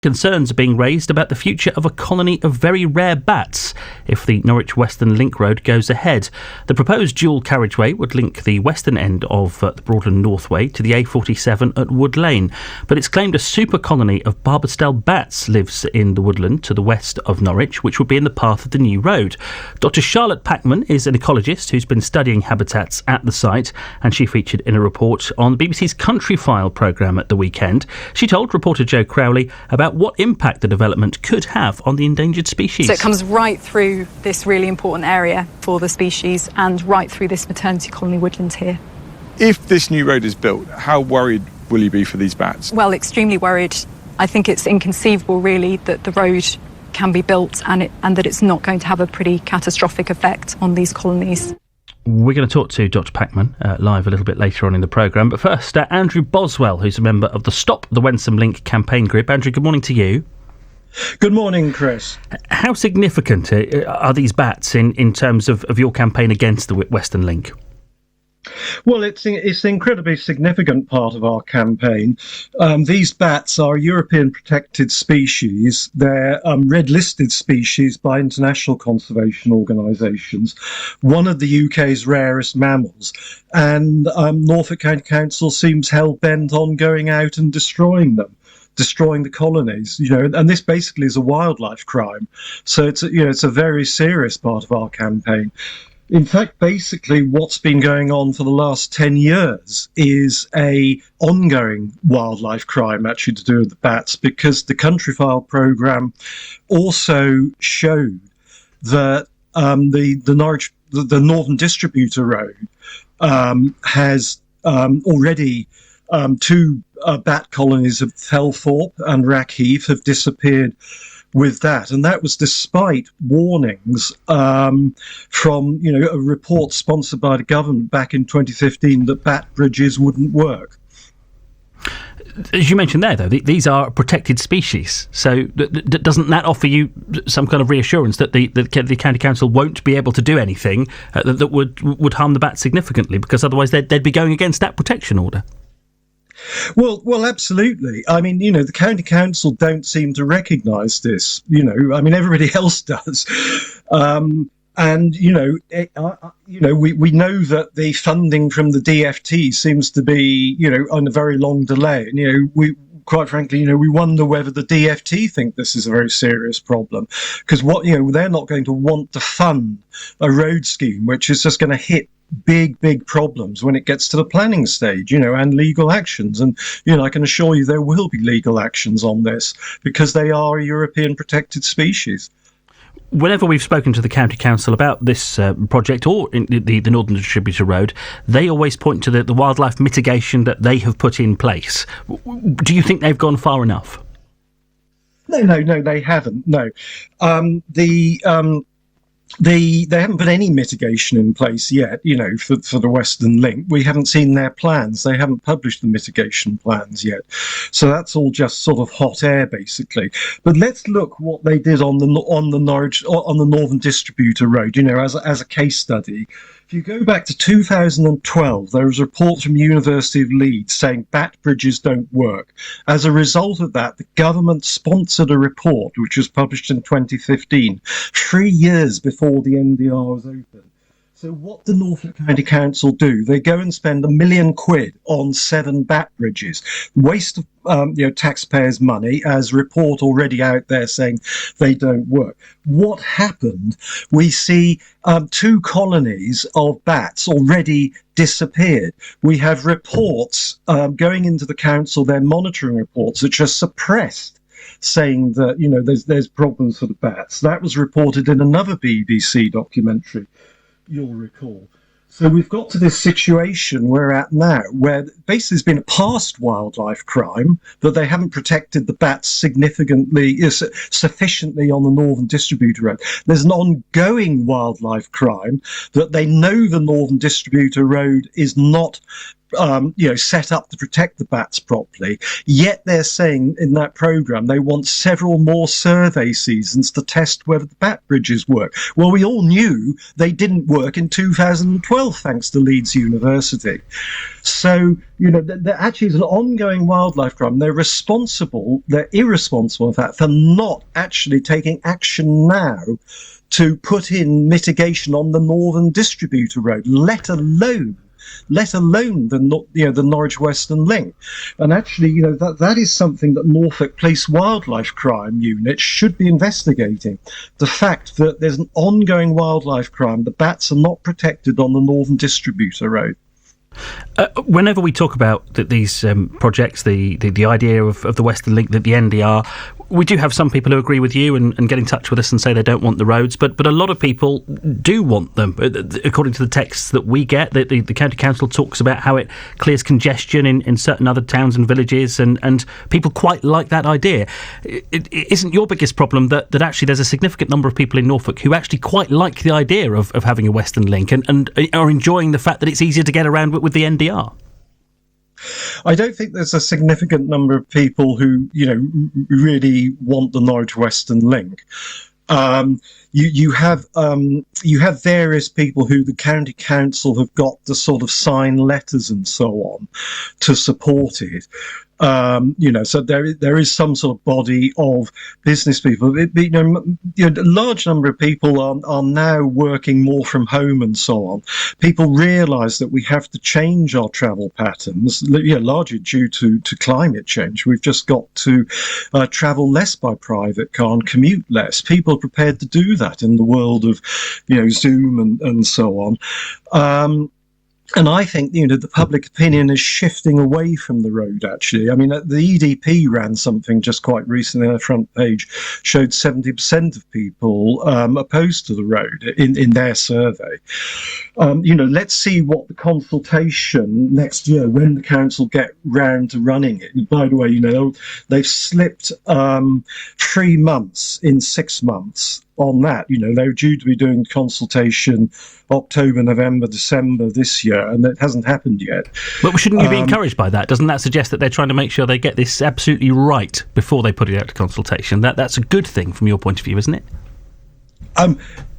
Concerns are being raised about the future of a colony of very rare bats if the Norwich Western Link Road goes ahead. The proposed dual carriageway would link the western end of the Broadland Northway to the A47 at Wood Lane, but it's claimed a super colony of Barbastell bats lives in the woodland to the west of Norwich, which would be in the path of the new road. Dr. Charlotte Packman is an ecologist who's been studying habitats at the site, and she featured in a report on BBC's Country File programme at the weekend. She told reporter Joe Crowley about what impact the development could have on the endangered species. So it comes right through this really important area for the species and right through this maternity colony woodland here. If this new road is built, how worried will you be for these bats? Well, extremely worried. I think it's inconceivable, really, that the road can be built and that it's not going to have a pretty catastrophic effect on these colonies. We're going to talk to Dr. Packman live a little bit later on in the programme. But first, Andrew Boswell, who's a member of the Stop the Wensum Link campaign group. Andrew, good morning to you. Good morning, Chris. How significant are these bats in terms of your campaign against the Western Link? Well, it's an incredibly significant part of our campaign. These bats are European protected species. They're red-listed species by international conservation organisations, one of the UK's rarest mammals. And Norfolk County Council seems hell-bent on going out and destroying them. Destroying the colonies, and this basically is a wildlife crime. So it's a very serious part of our campaign. In fact, basically what's been going on for the last 10 years is a ongoing wildlife crime, actually, to do with the bats, because the Country File programme also showed that the Northern Distributor Road has already two bat colonies of Thelthorpe and Rackheath have disappeared with that, and that was despite warnings from a report sponsored by the government back in 2015 that bat bridges wouldn't work. As you mentioned there, though, these are protected species, so doesn't that offer you some kind of reassurance that the county council won't be able to do anything that would harm the bats significantly, because otherwise they'd be going against that protection order? Well, absolutely. I mean, the county council don't seem to recognise this. Everybody else does. We know that the funding from the DFT seems to be, on a very long delay. And, quite frankly, we wonder whether the DFT think this is a very serious problem, because they're not going to want to fund a road scheme which is just going to hit big problems when it gets to the planning stage, and legal actions. And, I can assure you there will be legal actions on this because they are a European protected species. Whenever we've spoken to the county council about this project or in the Northern Distributor Road, they always point to the wildlife mitigation that they have put in place. Do you think they've gone far enough? No, they haven't. No. They haven't put any mitigation in place yet, for the Western Link. We haven't seen their plans. They haven't published the mitigation plans yet. So that's all just sort of hot air, basically. But let's look what they did on the Northern Distributor Road, as a case study. If you go back to 2012, there was a report from University of Leeds saying bat bridges don't work. As a result of that, the government sponsored a report which was published in 2015, 3 years before the NDR was open. So what do Norfolk County Council do? They go and spend £1 million on 7 bat bridges. Waste of taxpayers' money, as report already out there saying they don't work. What happened? We see 2 colonies of bats already disappeared. We have reports going into the council, their monitoring reports, which are suppressed, saying that there's problems for the bats. That was reported in another BBC documentary, you'll recall. So we've got to this situation we're at now, where basically there's been a past wildlife crime that they haven't protected the bats sufficiently on the Northern Distributor Road. There's an ongoing wildlife crime that they know the Northern Distributor Road is not set up to protect the bats properly. Yet they're saying in that programme they want several more survey seasons to test whether the bat bridges work. Well, we all knew they didn't work in 2012, thanks to Leeds University. So, there actually is an ongoing wildlife crime. They're irresponsible, in fact, for not actually taking action now to put in mitigation on the Northern Distributor Road, let alone the Norwich Western Link. And actually, that is something that Norfolk Police Wildlife Crime Unit should be investigating. The fact that there's an ongoing wildlife crime, the bats are not protected on the Northern Distributor Road. Whenever we talk about these projects, the idea of the Western Link, the NDR, we do have some people who agree with you and get in touch with us and say they don't want the roads, but a lot of people do want them. According to the texts that we get, the County Council talks about how it clears congestion in certain other towns and villages, and people quite like that idea. It isn't your biggest problem that actually there's a significant number of people in Norfolk who actually quite like the idea of having a Western Link and are enjoying the fact that it's easier to get around with the NDR? I don't think there's a significant number of people who, really want the Norwich Western Link. You have various people who the county council have got to sort of sign letters and so on to support it. So there is some sort of body of business people. A large number of people are now working more from home and so on. People realise that we have to change our travel patterns, largely due to climate change. We've just got to travel less by private car and commute less. People are prepared to do that in the world of, Zoom and so on. And I think, the public opinion is shifting away from the road, actually. I mean, the EDP ran something just quite recently on the front page, showed 70% of people opposed to the road in their survey. Let's see what the consultation next year, when the council get round to running it. And by the way, they've slipped 3 months in 6 months on that. They're due to be doing consultation October, November, December this year, and it hasn't happened yet. But shouldn't you be encouraged by that? Doesn't that suggest that they're trying to make sure they get this absolutely right before they put it out to consultation? That's a good thing from your point of view, isn't it?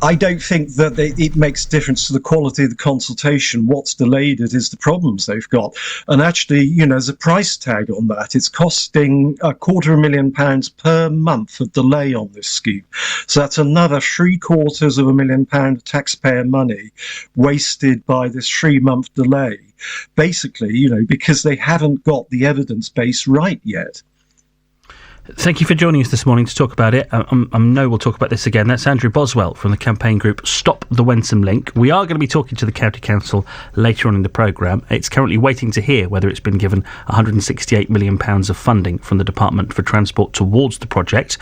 I don't think that it makes a difference to the quality of the consultation. What's delayed it is the problems they've got. And actually, there's a price tag on that. It's costing £250,000 per month of delay on this scheme. So that's another £750,000 taxpayer money wasted by this 3-month delay. Basically, because they haven't got the evidence base right yet. Thank you for joining us this morning to talk about it. I know we'll talk about this again. That's Andrew Boswell from the campaign group Stop the Wensum Link. We are going to be talking to the County Council later on in the programme. It's currently waiting to hear whether it's been given £168 million of funding from the Department for Transport towards the project.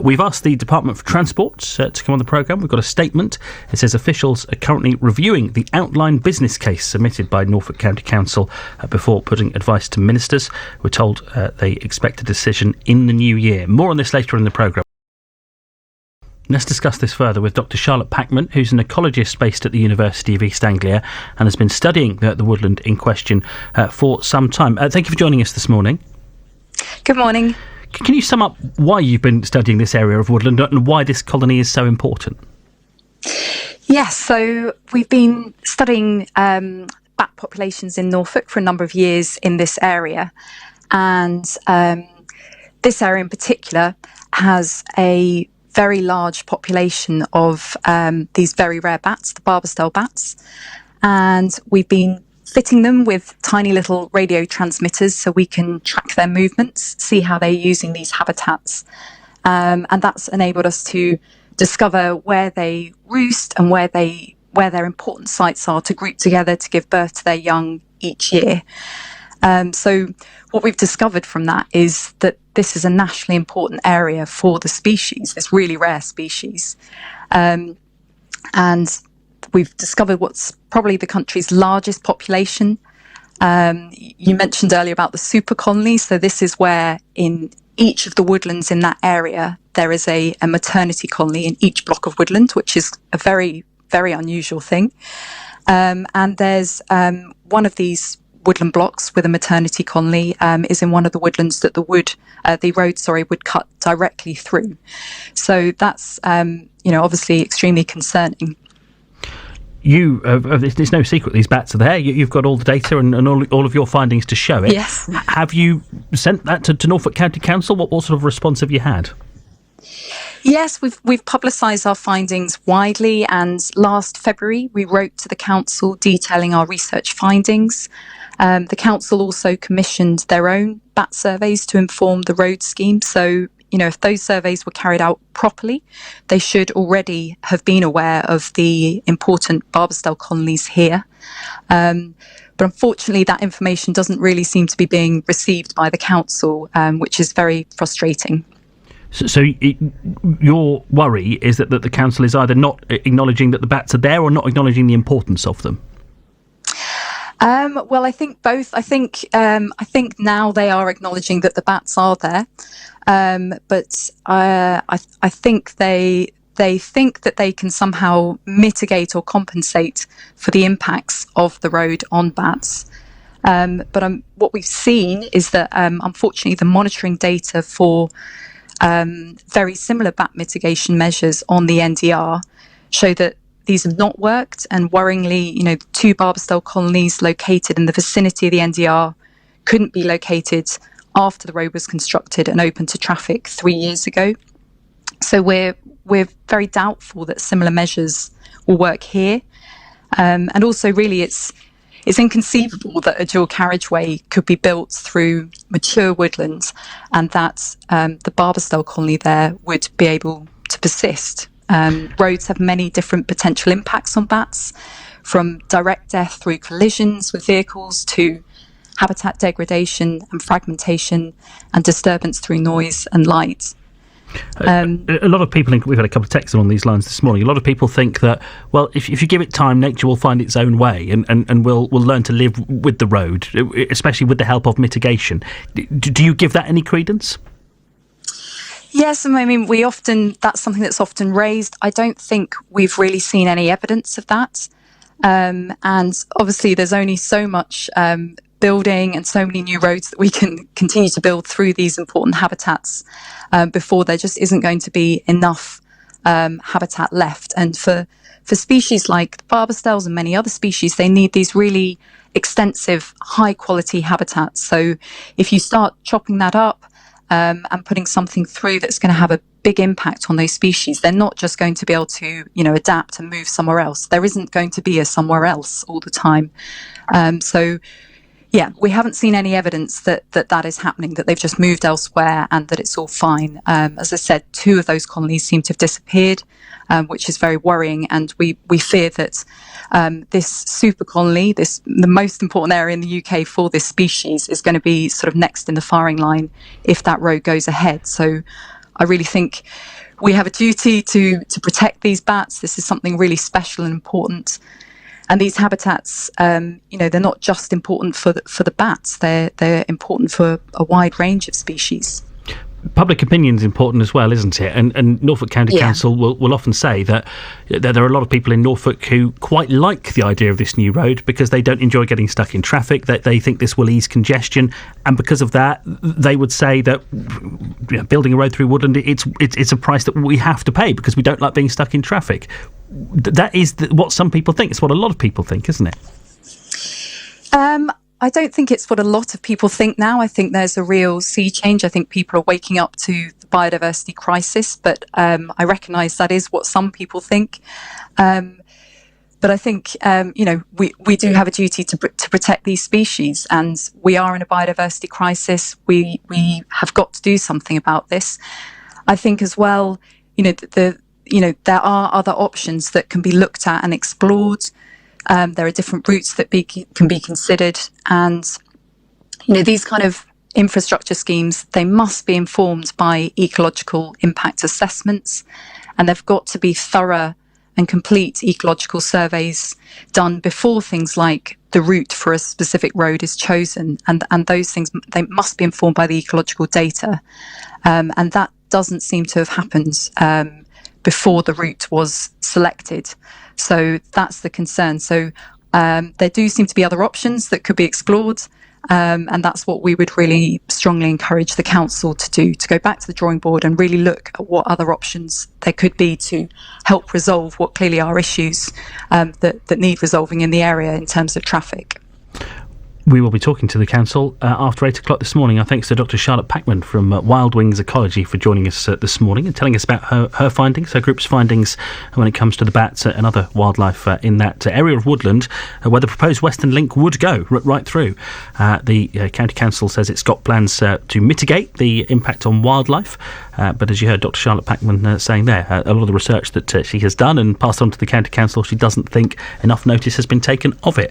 We've asked the Department for Transport to come on the programme. We've got a statement. It says officials are currently reviewing the outline business case submitted by Norfolk County Council before putting advice to ministers. We're told they expect a decision in the new year. More on this later in the programme. Let's discuss this further with Dr. Charlotte Packman, who's an ecologist based at the University of East Anglia and has been studying the woodland in question for some time. Thank you for joining us this morning. Good morning. Can you sum up why you've been studying this area of woodland and why this colony is so important? Yes, so we've been studying bat populations in Norfolk for a number of years in this area, and this area in particular has a very large population of these very rare bats, the Boswell bats, and we've been fitting them with tiny little radio transmitters so we can track their movements, see how they're using these habitats, and that's enabled us to discover where they roost and where their important sites are to group together to give birth to their young each year. So what we've discovered from that is that this is a nationally important area for the species, this really rare species. And we've discovered what's probably the country's largest population. You mentioned earlier about the super colony. So this is where in each of the woodlands in that area, there is a maternity colony in each block of woodland, which is a very, very unusual thing. And there's one of these woodland blocks with a maternity colony is in one of the woodlands that the road would cut directly through. So that's obviously extremely concerning. It's no secret these bats are there. You've got all the data and all of your findings to show it. Yes. Have you sent that to Norfolk County Council? What sort of response have you had? Yes, we've publicised our findings widely, and last February we wrote to the council detailing our research findings. The council also commissioned their own bat surveys to inform the road scheme. So, if those surveys were carried out properly, they should already have been aware of the important Barbastell colonies here. But unfortunately, that information doesn't really seem to be being received by the council, which is very frustrating. So your worry is that the council is either not acknowledging that the bats are there or not acknowledging the importance of them? Well, I think both. I think now they are acknowledging that the bats are there, but I think they think that they can somehow mitigate or compensate for the impacts of the road on bats. But what we've seen is that unfortunately the monitoring data for very similar bat mitigation measures on the NDR show that these have not worked, and worryingly, 2 Barbastell colonies located in the vicinity of the NDR couldn't be located after the road was constructed and open to traffic 3 years ago. So we're very doubtful that similar measures will work here, and also really it's inconceivable that a dual carriageway could be built through mature woodlands and that the Barbastell colony there would be able to persist. Roads have many different potential impacts on bats, from direct death through collisions with vehicles to habitat degradation and fragmentation and disturbance through noise and light. A lot of people, we've had a couple of texts on these lines this morning, a lot of people think that, well, if you give it time, nature will find its own way and we'll learn to live with the road, especially with the help of mitigation. Do you give that any credence? Yes, I mean, that's something that's often raised. I don't think we've really seen any evidence of that. And obviously there's only so much building and so many new roads that we can continue to build through these important habitats before there just isn't going to be enough habitat left. And for species like the Barbastells and many other species, they need these really extensive, high quality habitats. So if you start chopping that up, and putting something through that's going to have a big impact on those species, they're not just going to be able to, adapt and move somewhere else. There isn't going to be a somewhere else all the time. So, we haven't seen any evidence that is happening, that they've just moved elsewhere and that it's all fine. As I said, 2 of those colonies seem to have disappeared, which is very worrying. And we fear that this super colony, the most important area in the UK for this species, is going to be sort of next in the firing line if that road goes ahead. So I really think we have a duty to protect these bats. This is something really special and important. And these habitats, they're not just important for the bats. They're important for a wide range of species. Public opinion is important as well, isn't it? And Norfolk County Council will often say that there are a lot of people in Norfolk who quite like the idea of this new road because they don't enjoy getting stuck in traffic, that they think this will ease congestion, and because of that they would say that building a road through woodland, it's a price that we have to pay because we don't like being stuck in traffic. That is what some people think. It's what a lot of people think, isn't it? I don't think it's what a lot of people think now. I think there's a real sea change. I think people are waking up to the biodiversity crisis, but I recognise that is what some people think. But I think, we do have a duty to protect these species, and we are in a biodiversity crisis. We have got to do something about this. I think as well, there are other options that can be looked at and explored. There are different routes that can be considered, and these kind of infrastructure schemes, they must be informed by ecological impact assessments, and they've got to be thorough and complete ecological surveys done before things like the route for a specific road is chosen, and those things, they must be informed by the ecological data, and that doesn't seem to have happened before the route was selected. So that's the concern. So There do seem to be other options that could be explored. And that's what we would really strongly encourage the council to do, to go back to the drawing board and really look at what other options there could be to help resolve what clearly are issues that need resolving in the area in terms of traffic. We will be talking to the council after 8 o'clock this morning. Our thanks to Dr. Charlotte Packman from Wild Wings Ecology for joining us this morning and telling us about her findings, her group's findings when it comes to the bats and other wildlife in that area of woodland where the proposed Western Link would go right through. The County Council says it's got plans to mitigate the impact on wildlife, but as you heard Dr. Charlotte Packman saying there, a lot of the research that she has done and passed on to the County Council, she doesn't think enough notice has been taken of it.